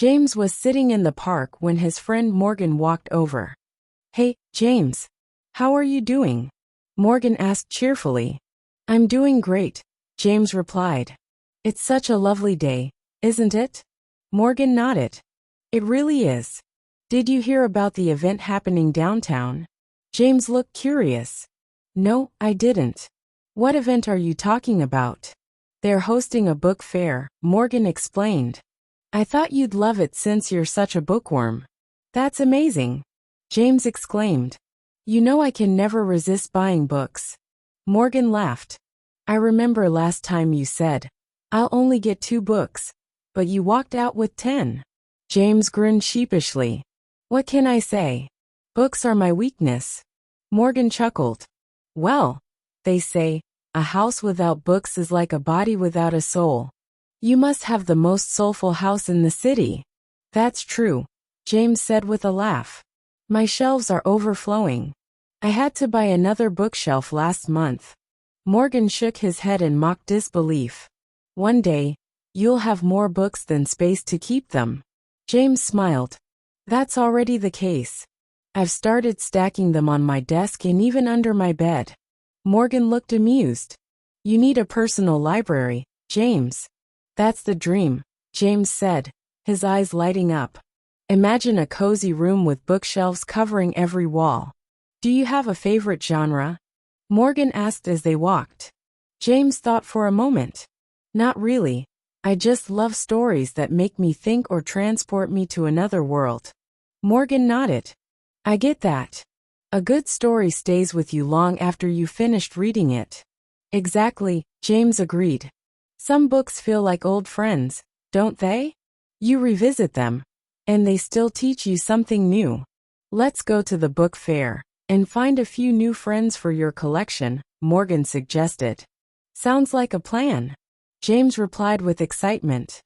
James was sitting in the park when his friend Morgan walked over. "Hey, James. How are you doing?" Morgan asked cheerfully. "I'm doing great," James replied. "It's such a lovely day, isn't it?" Morgan nodded. "It really is. Did you hear about the event happening downtown?" James looked curious. "No, I didn't." "What event are you talking about?" "They're hosting a book fair," Morgan explained. "I thought you'd love it since you're such a bookworm." "That's amazing," James exclaimed. "You know I can never resist buying books." Morgan laughed. "I remember last time you said, 'I'll only get 2 books,' but you walked out with 10. James grinned sheepishly. "What can I say? Books are my weakness." Morgan chuckled. "Well, they say, a house without books is like a body without a soul. You must have the most soulful house in the city." "That's true," James said with a laugh. "My shelves are overflowing. I had to buy another bookshelf last month." Morgan shook his head in mock disbelief. "One day, you'll have more books than space to keep them." James smiled. "That's already the case. I've started stacking them on my desk and even under my bed." Morgan looked amused. "You need a personal library, James." "That's the dream," James said, his eyes lighting up. "Imagine a cozy room with bookshelves covering every wall." "Do you have a favorite genre?" Morgan asked as they walked. James thought for a moment. "Not really. I just love stories that make me think or transport me to another world." Morgan nodded. "I get that. A good story stays with you long after you've finished reading it." "Exactly," James agreed. "Some books feel like old friends, don't they? You revisit them, and they still teach you something new." "Let's go to the book fair and find a few new friends for your collection," Morgan suggested. "Sounds like a plan," James replied with excitement.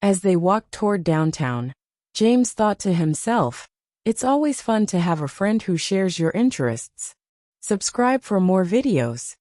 As they walked toward downtown, James thought to himself, "It's always fun to have a friend who shares your interests." Subscribe for more videos.